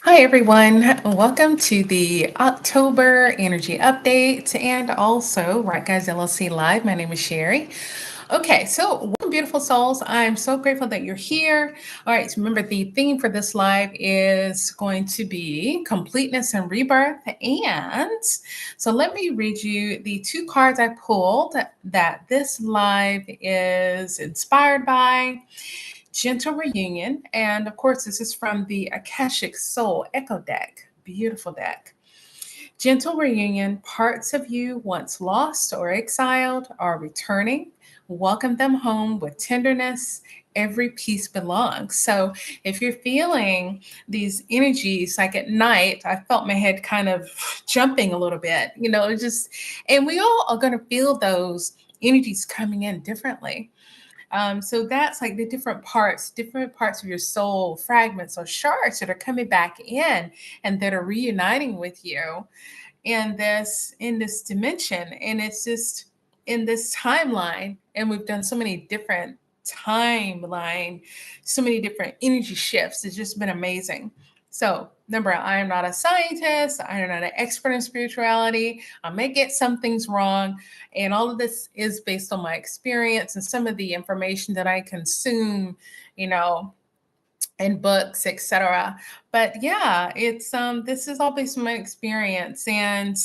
Hi, everyone. Welcome to the October Energy Update and also Wright Guides LLC Live. My name is Sherry. Okay, so welcome, beautiful souls. I'm so grateful that you're here. All right, so remember the theme for this live is going to be completeness and rebirth. And so let me read you the two cards I pulled that this live is inspired by. Gentle Reunion. And of course, this is from the Akashic Soul Echo deck. Beautiful deck. Gentle Reunion, parts of you once lost or exiled are returning. Welcome them home with tenderness. Every piece belongs. So, if you're feeling these energies, like at night, I felt my head kind of jumping a little bit, and we all are going to feel those energies coming in differently. So that's like the different parts of your soul, fragments or shards that are coming back in and that are reuniting with you in this dimension. And it's just in this timeline. And we've done so many different timeline, so many different energy shifts. It's just been amazing. So remember, I am not a scientist. I am not an expert in spirituality. I may get some things wrong. And all of this is based on my experience and some of the information that I consume, you know, in books, etc. But yeah, it's this is all based on my experience, and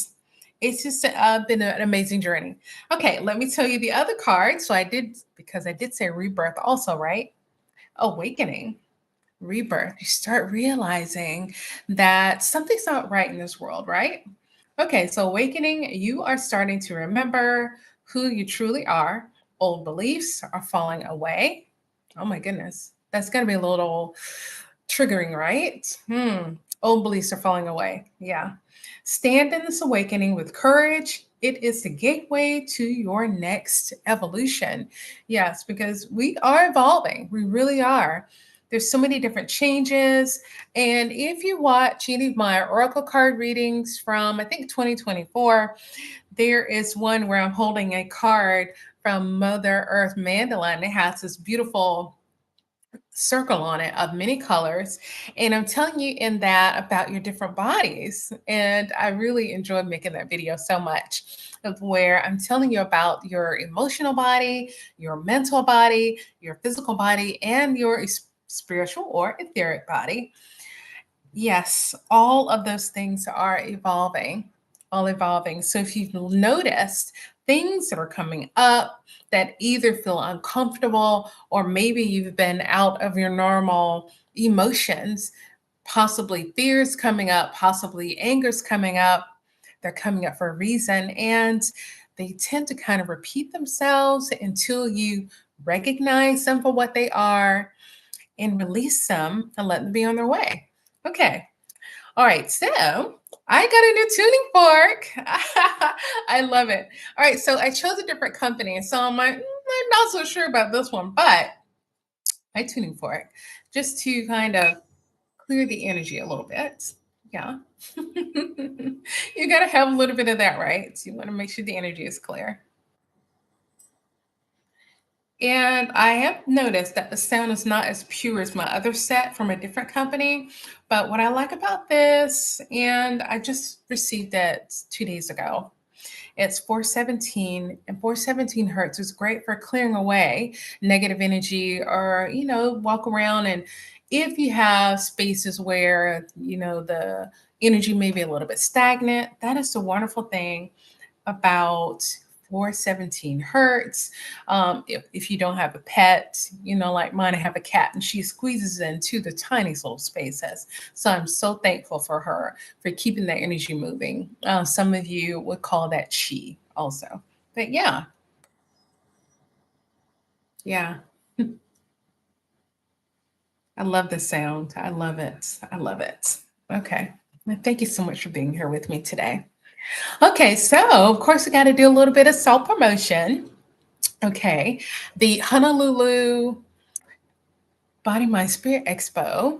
it's just been an amazing journey. Okay, let me tell you the other card. So I did, because I did say rebirth also, right? Awakening. Rebirth. You start realizing that something's not right in this world, right? Okay, so awakening, you are starting to remember who you truly are. Old beliefs are falling away. Oh my goodness. That's going to be a little triggering, right? Old beliefs are falling away. Yeah. Stand in this awakening with courage. It is the gateway to your next evolution. Yes, because we are evolving. We really are. There's so many different changes. And if you watch any of my oracle card readings from, I think, 2024, there is one where I'm holding a card from Mother Earth Mandala, and it has this beautiful circle on it of many colors. And I'm telling you in that about your different bodies. And I really enjoyed making that video so much, of where I'm telling you about your emotional body, your mental body, your physical body, and your spiritual or etheric body. Yes, all of those things are evolving, all evolving. So if you've noticed things that are coming up that either feel uncomfortable, or maybe you've been out of your normal emotions, possibly fears coming up, possibly anger's coming up, they're coming up for a reason. And they tend to kind of repeat themselves until you recognize them for what they are and release them and let them be on their way. Okay. All right. So I got a new tuning fork. I love it. All right. So I chose a different company. So I'm like, I'm not so sure about this one, but my tuning fork, just to kind of clear the energy a little bit. Yeah. You got to have a little bit of that, right? So you want to make sure the energy is clear. And I have noticed that the sound is not as pure as my other set from a different company. But what I like about this, and I just received it 2 days ago, it's 417, and 417 hertz is great for clearing away negative energy, or, walk around. And if you have spaces where, the energy may be a little bit stagnant, that is the wonderful thing about 417 hertz. If you don't have a pet, like mine, I have a cat and she squeezes into the tiniest little spaces. So I'm so thankful for her for keeping that energy moving. Some of you would call that chi also. But yeah, yeah. I love the sound. I love it. I love it. Okay. Well, thank you so much for being here with me today. Okay, so of course we got to do a little bit of self promotion. Okay, the Honolulu Body Mind Spirit Expo,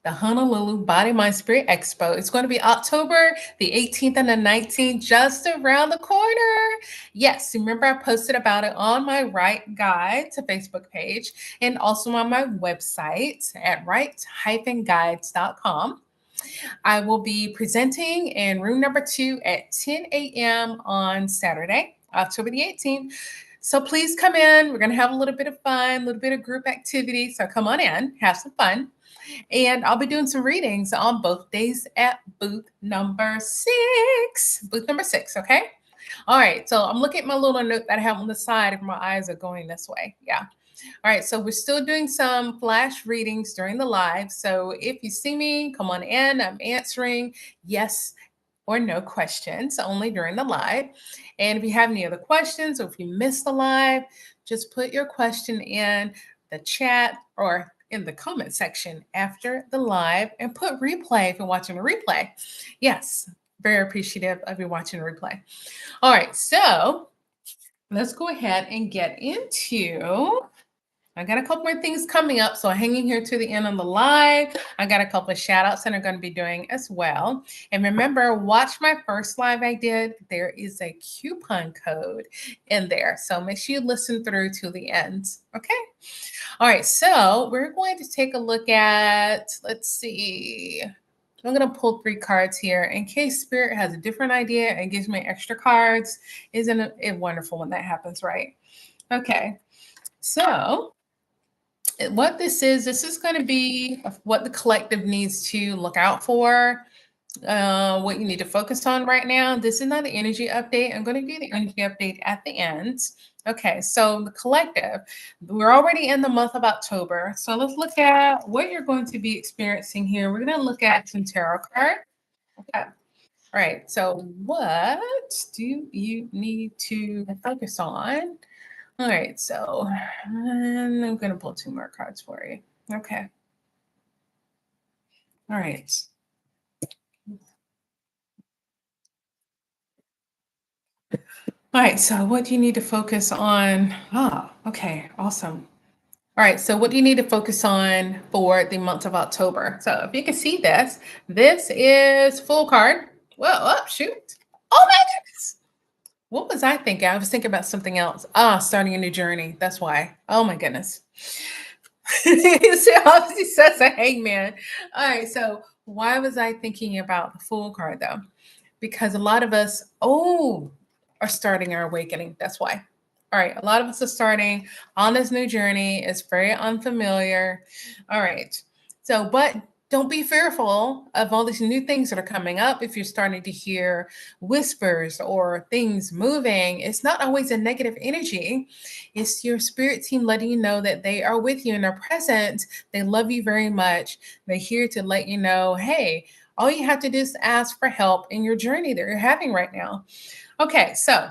the Honolulu Body Mind Spirit Expo, it's going to be October the 18th and the 19th, just around the corner. Yes, remember I posted about it on my Wright Guides Facebook page and also on my website at wright-guides.com. I will be presenting in room number 2 at 10 a.m. on Saturday, October the 18th. So please come in. We're going to have a little bit of fun, a little bit of group activity. So come on in, have some fun. And I'll be doing some readings on both days at booth number 6. Booth number 6, okay? All right, so I'm looking at my little note that I have on the side if my eyes are going this way. Yeah. All right, so we're still doing some flash readings during the live. So if you see me, come on in. I'm answering yes or no questions only during the live. And if you have any other questions or if you missed the live, just put your question in the chat or in the comment section after the live and put replay if you're watching a replay. Yes, very appreciative of you watching a replay. All right, so let's go ahead and get into. I got a couple more things coming up, so hanging here to the end on the live. I got a couple of shout outs that I'm going to be doing as well. And remember, watch my first live I did. There is a coupon code in there, so make sure you listen through to the end. Okay. All right, so we're going to take a look at, let's see. I'm going to pull 3 cards here in case Spirit has a different idea and gives me extra cards. Isn't it wonderful when that happens, right? Okay, so what this is going to be what the collective needs to look out for, what you need to focus on right now. This is not the energy update. I'm going to do the energy update at the end. Okay, so the collective, we're already in the month of October. So let's look at what you're going to be experiencing here. We're going to look at some tarot cards. Okay. All right, so what do you need to focus on? All right, so I'm going to pull 2 more cards for you. Okay. All right. All right, so what do you need to focus on? Okay, awesome. All right, so what do you need to focus on for the month of October? So if you can see this, this is full card. Whoa, oh, shoot. Oh my goodness. What was I thinking? I was thinking about something else. Starting a new journey. That's why. Oh my goodness. So obviously says a hangman. All right, so why was I thinking about the Fool card though? Because a lot of us, are starting our awakening. That's why. All right, a lot of us are starting on this new journey. It's very unfamiliar. All right, so but don't be fearful of all these new things that are coming up. If you're starting to hear whispers or things moving, it's not always a negative energy. It's your spirit team letting you know that they are with you and are present. They love you very much. They're here to let you know, hey, all you have to do is ask for help in your journey that you're having right now. Okay, so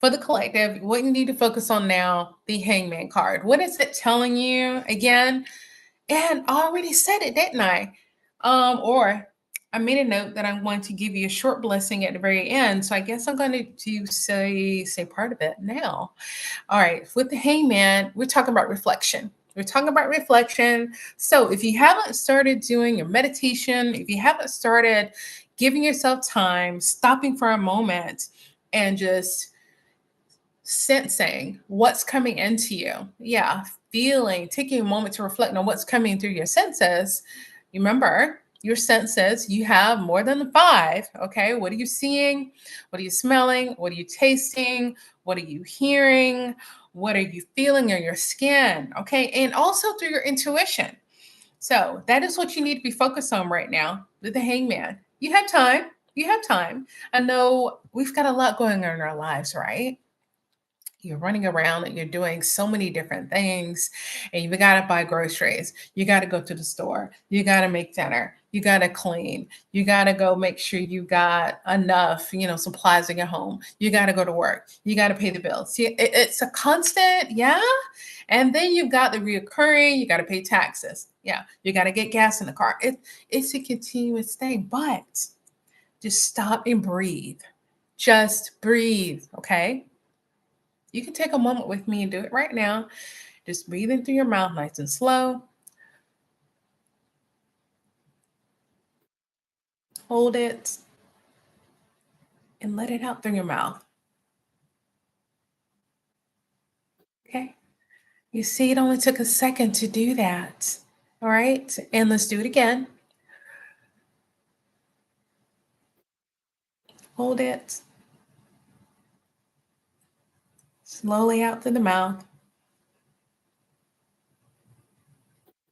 for the collective, what you need to focus on now, the Hangman card. What is it telling you again? And I already said it, didn't I? Or I made a note that I'm going to give you a short blessing at the very end. So I guess I'm going to say part of it now. All right, with the Hangman, we're talking about reflection. We're talking about reflection. So if you haven't started doing your meditation, if you haven't started giving yourself time, stopping for a moment, and just sensing what's coming into you. Yeah, feeling, taking a moment to reflect on what's coming through your senses. Remember, your senses, you have more than 5. Okay, what are you seeing? What are you smelling? What are you tasting? What are you hearing? What are you feeling in your skin? Okay, and also through your intuition. So that is what you need to be focused on right now with the Hangman. You have time. You have time. I know we've got a lot going on in our lives, right? You're running around and you're doing so many different things, and you got to buy groceries. You got to go to the store. You got to make dinner. You got to clean. You got to go make sure you got enough, supplies in your home. You got to go to work. You got to pay the bills. See, it's a constant, yeah. And then you've got the reoccurring. You got to pay taxes. Yeah, you got to get gas in the car. It's a continuous thing, but just stop and breathe. Just breathe, okay? You can take a moment with me and do it right now. Just breathing through your mouth nice and slow. Hold it and let it out through your mouth. Okay. You see, it only took a second to do that. All right. And let's do it again. Hold it slowly out through the mouth.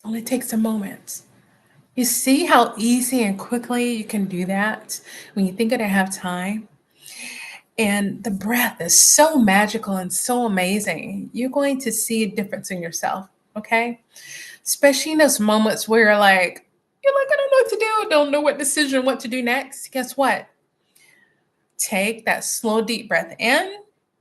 Only takes a moment. You see how easy and quickly you can do that when you think you're gonna have time? And the breath is so magical and so amazing. You're going to see a difference in yourself, okay? Especially in those moments where you're like, I don't know what to do, don't know what decision, what to do next. Guess what? Take that slow, deep breath in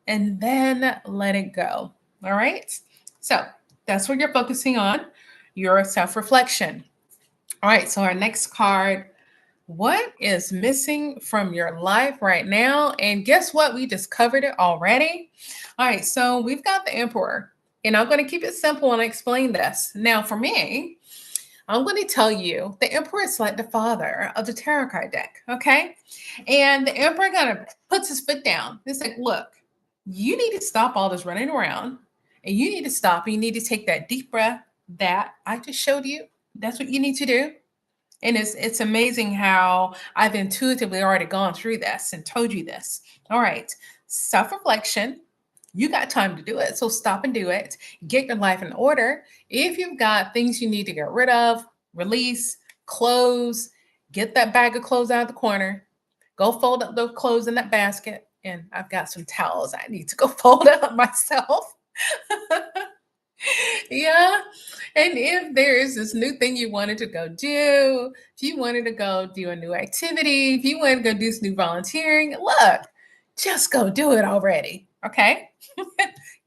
and then let it go. All right. So that's what you're focusing on, your self reflection. All right. So our next card, what is missing from your life right now? And guess what? We just covered it already. All right. So we've got the Emperor, and I'm going to keep it simple and explain this. Now, for me, I'm going to tell you the Emperor is like the father of the tarot card deck, okay? And the Emperor kind of puts his foot down. It's like, look, you need to stop all this running around, and you need to stop. And you need to take that deep breath that I just showed you. That's what you need to do. And it's amazing how I've intuitively already gone through this and told you this. All right, self reflection. You got time to do it. So stop and do it. Get your life in order. If you've got things you need to get rid of, release, clothes, get that bag of clothes out of the corner. Go fold up those clothes in that basket. And I've got some towels I need to go fold up myself. Yeah. And if there is this new thing you wanted to go do, if you wanted to go do a new activity, if you want to go do some new volunteering, look, just go do it already. Okay.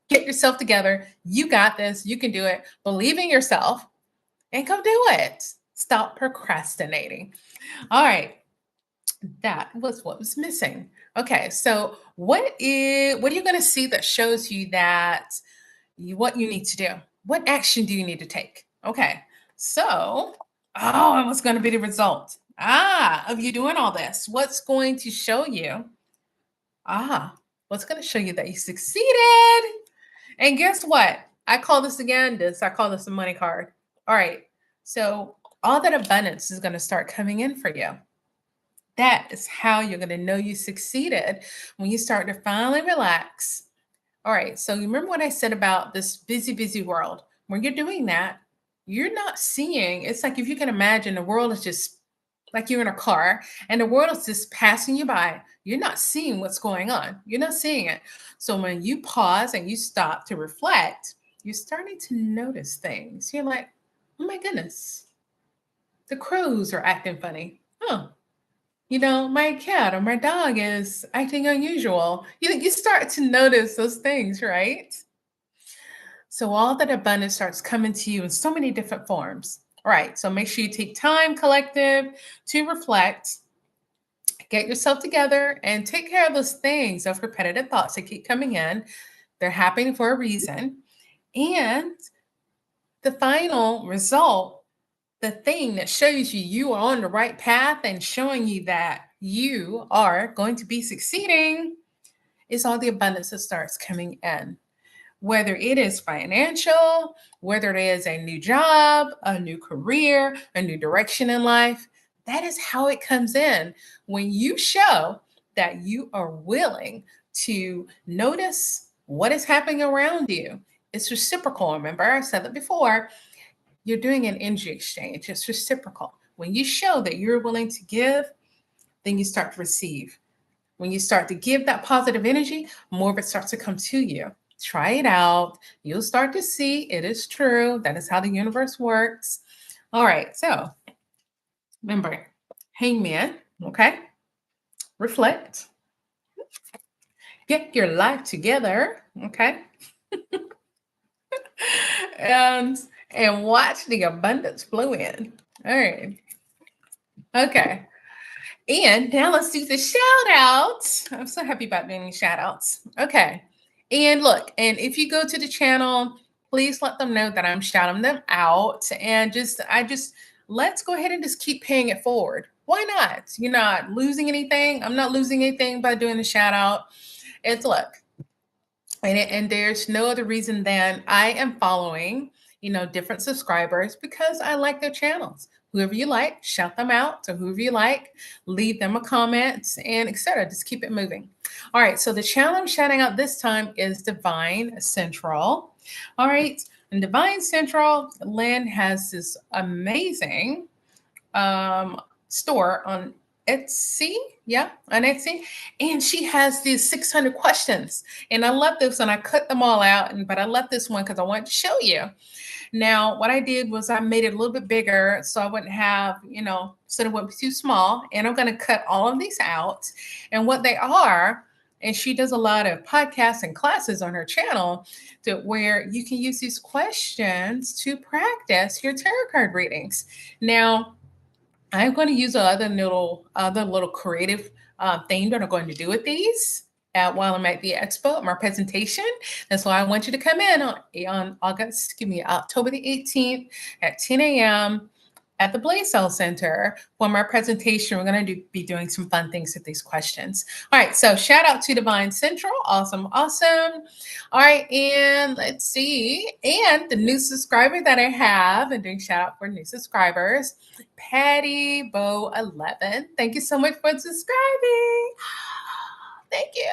Get yourself together. You got this. You can do it. Believe in yourself and go do it. Stop procrastinating. All right. That was what was missing. Okay. So what are you going to see that shows you that what you need to do? What action do you need to take? Okay. So, and what's going to be the result? Of you doing all this? What's going to show you? What's going to show you that you succeeded? And guess what? I call this again, I call this a money card. All right. So, all that abundance is going to start coming in for you. That is how you're going to know you succeeded when you start to finally relax. All right. So, you remember what I said about this busy, busy world? When you're doing that, you're not seeing, it's like if you can imagine the world is just like you're in a car and the world is just passing you by. You're not seeing what's going on. You're not seeing it. So when you pause and you stop to reflect, you're starting to notice things. You're like, oh my goodness, the crows are acting funny. Oh, my cat or my dog is acting unusual. You start to notice those things, right? So all that abundance starts coming to you in so many different forms. All right. So make sure you take time, collective, to reflect, get yourself together, and take care of those things, those repetitive thoughts that keep coming in. They're happening for a reason. And the final result, the thing that shows you are on the right path and showing you that you are going to be succeeding, is all the abundance that starts coming in. Whether it is financial, whether it is a new job, a new career, a new direction in life, that is how it comes in. When you show that you are willing to notice what is happening around you, it's reciprocal. Remember, I said that before. You're doing an energy exchange, it's reciprocal. When you show that you're willing to give, then you start to receive. When you start to give that positive energy, more of it starts to come to you. Try it out. You'll start to see it is true. That is how the universe works. All right. So remember, hangman. Okay. Reflect. Get your life together. Okay. and and watch the abundance flow in. All right. Okay. And now let's do the shout outs. I'm so happy about doing these shout outs. Okay. And look, and if you go to the channel, please let them know that I'm shouting them out. And let's go ahead and just keep paying it forward. Why not? You're not losing anything. I'm not losing anything by doing the shout out. It's look, and there's no other reason than I am following, different subscribers because I like their channels. whoever you like, shout them out to whoever you like, leave them a comment, and etc. Just keep it moving. All right, so the channel I'm shouting out this time is Divine Central. All right, and Divine Central, Lynn has this amazing store on Etsy. Yeah, on Etsy. And she has these 600 questions. And I love this, and I cut them all out, but I left this one because I wanted to show you. Now, what I did was I made it a little bit bigger so I wouldn't have, so it wouldn't be too small. And I'm going to cut all of these out. And what they are, and she does a lot of podcasts and classes on her channel to where you can use these questions to practice your tarot card readings. Now, I'm going to use other little creative thing that I'm going to do with these while I'm at the expo, my presentation. That's why I want you to come in on October the 18th at 10 a.m. at the Blaze Cell Center for my presentation. We're going to be doing some fun things with these questions. All right, so shout out to Divine Central. Awesome, awesome. All right, and let's see. And the new subscriber that I have, and doing shout out for new subscribers, Patty Bo 11. Thank you so much for subscribing. Thank you.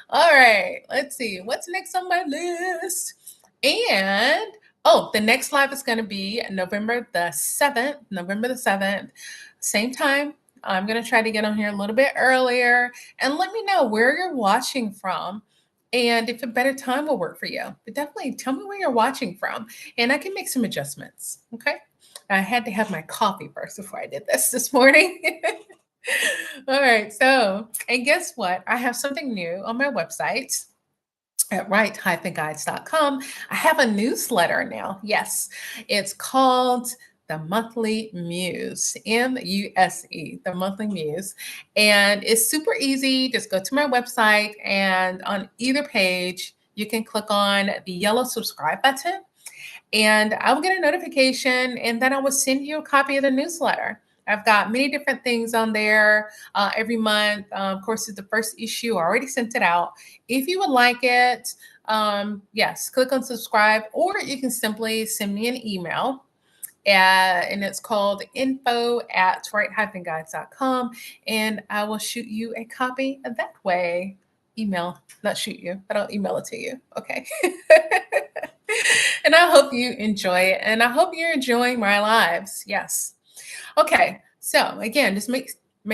All right, let's see. What's next on my list? And the next live is going to be November the 7th, same time. I'm going to try to get on here a little bit earlier, and let me know where you're watching from and if a better time will work for you. But definitely tell me where you're watching from, and I can make some adjustments. Okay. I had to have my coffee first before I did this morning. All right. So, and guess what? I have something new on my website at Wright-Guides.com. I have a newsletter now. Yes, it's called the Monthly Muse, MUSE, the Monthly Muse. And it's super easy. Just go to my website, and on either page, you can click on the yellow subscribe button, and I will get a notification, and then I will send you a copy of the newsletter. I've got many different things on there every month. Of course, it's the first issue. I already sent it out. If you would like it, yes, click on subscribe, or you can simply send me an email. And it's called info@right-guides.com, and I will shoot you a copy of that way. Email, not shoot you, but I'll email it to you. Okay. And I hope you enjoy it, and I hope you're enjoying my lives. Yes. Okay. So again, just make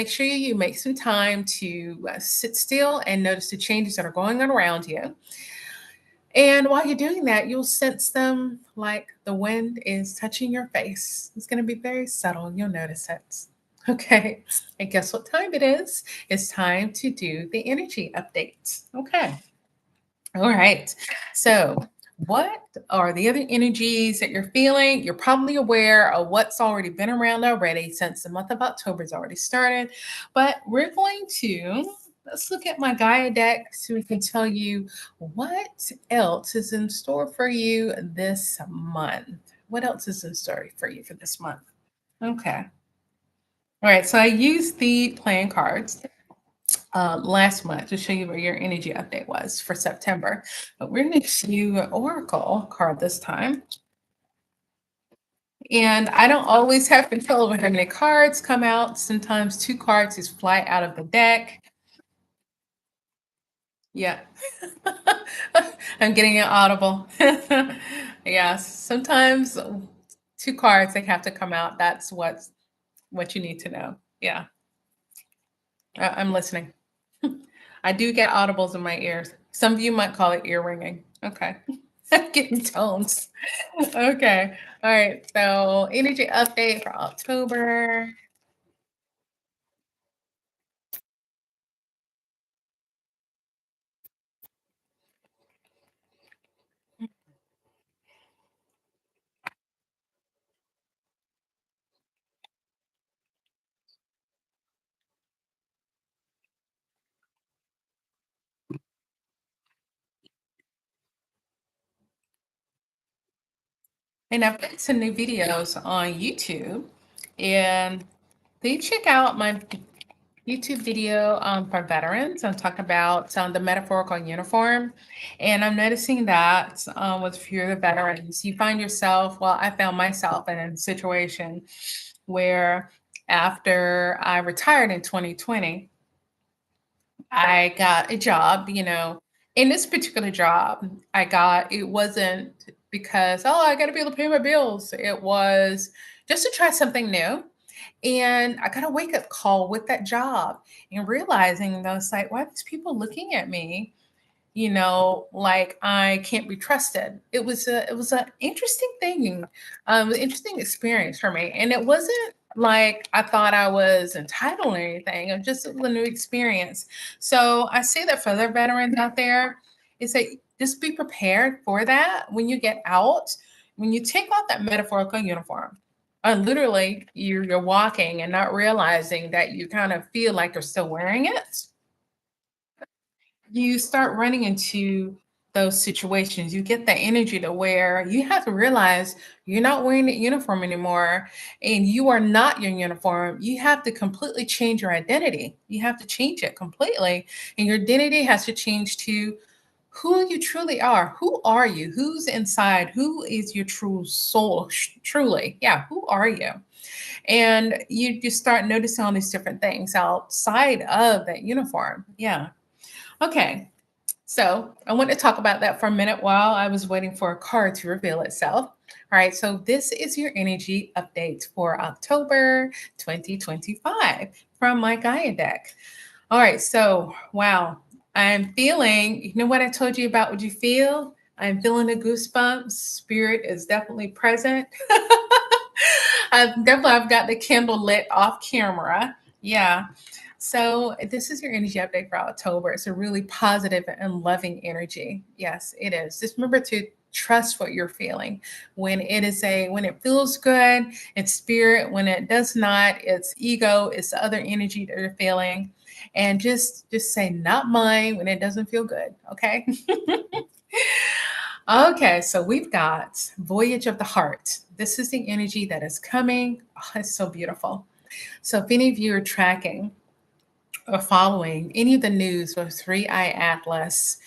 sure you make some time to sit still and notice the changes that are going on around you. And while you're doing that, you'll sense them like the wind is touching your face. It's going to be very subtle. You'll notice it. Okay. And guess what time it is? It's time to do the energy update. Okay. All right. So, what are the other energies that you're feeling? You're probably aware of what's already been around already since the month of October has already started. But we're going to let's look at my Gaia deck so we can tell you what else is in store for you this month. What else is in store for you for this month? Okay. All right. So I used the playing cards last month to show you where your energy update was for September. But we're going to show you an oracle card this time. And I don't always have control over how many cards come out. Sometimes 2 cards just fly out of the deck. Yeah. I'm getting an audible. Yes. Sometimes 2 cards, they have to come out. That's what you need to know. Yeah. I'm listening. I do get audibles in my ears. Some of you might call it ear ringing. Okay. I'm getting tones. Okay. All right. So energy update for October. And I've got some new videos on YouTube. And please check out my YouTube video for veterans. I'm talking about the metaphorical uniform. And I'm noticing that with few of the veterans, you find yourself, well, I found myself in a situation where after I retired in 2020, I got a job, in this particular job, it wasn't because, oh, I got to be able to pay my bills. It was just to try something new. And I got a wake up call with that job and realizing that I was like, why are these people looking at me? Like I can't be trusted. It was an interesting thing, interesting experience for me. And it wasn't like I thought I was entitled or anything. It just was a new experience. So I say that for other veterans out there, is that just be prepared for that when you get out, when you take off that metaphorical uniform. Literally, you're walking and not realizing that you kind of feel like you're still wearing it. You start running into those situations. You get that energy to where you have to realize you're not wearing the uniform anymore and you are not your uniform. You have to completely change your identity. You have to change it completely. And your identity has to change to who you truly are. Who are you? Who's inside? Who is your true soul? Truly. Yeah. Who are you? And you just start noticing all these different things outside of that uniform. Yeah. Okay. So I want to talk about that for a minute while I was waiting for a card to reveal itself. All right, so this is your energy update for October 2025 from my Gaia deck. All right, so wow, I'm feeling, you know what I told you about what you feel? I'm feeling the goosebumps. Spirit is definitely present. I've got the candle lit off camera. Yeah. So this is your energy update for October. It's a really positive and loving energy. Yes, it is. Just remember to trust what you're feeling. When it feels good, it's spirit. When it does not, it's ego, it's the other energy that you're feeling. And just say not mine when it doesn't feel good. Okay. Okay, so we've got Voyage of the Heart. This is the energy that is coming. Oh, it's so beautiful. So if any of you are tracking or following any of the news with Three Eye Atlas,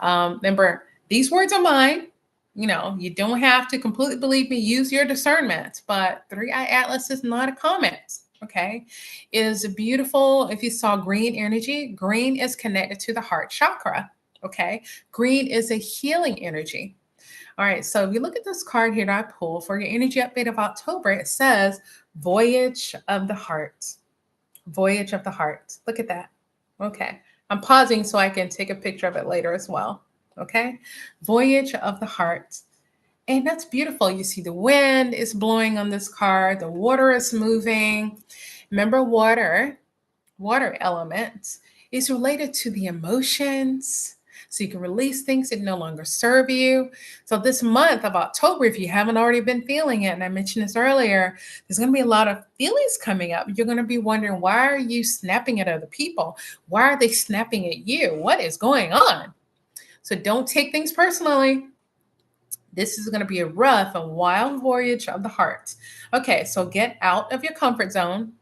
remember, these words are mine. You don't have to completely believe me. Use your discernment. But Three Eye Atlas is not a comment. Okay. It is beautiful. If you saw green energy, green is connected to the heart chakra. Okay. Green is a healing energy. All right. So if you look at this card here that I pulled for your energy update of October, it says Voyage of the Heart. Voyage of the Heart. Look at that. Okay. I'm pausing so I can take a picture of it later as well. Okay. Voyage of the Heart. And that's beautiful. You see the wind is blowing on this card, the water is moving. Remember, water element is related to the emotions. So you can release things that no longer serve you. So this month of October, if you haven't already been feeling it, and I mentioned this earlier, there's going to be a lot of feelings coming up. You're going to be wondering, why are you snapping at other people? Why are they snapping at you? What is going on? So don't take things personally. This is going to be a rough and wild voyage of the heart. Okay, so get out of your comfort zone.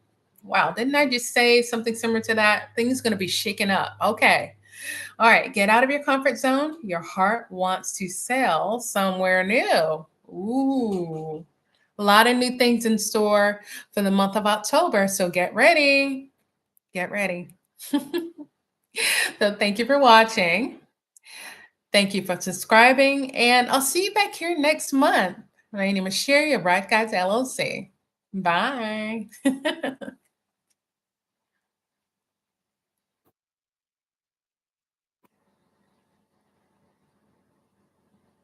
Wow, didn't I just say something similar to that? Things going to be shaken up. Okay. All right, get out of your comfort zone. Your heart wants to sail somewhere new. Ooh, a lot of new things in store for the month of October. So get ready. Get ready. So thank you for watching. Thank you for subscribing, and I'll see you back here next month. My name is Sherry of Wright Guides LLC. Bye.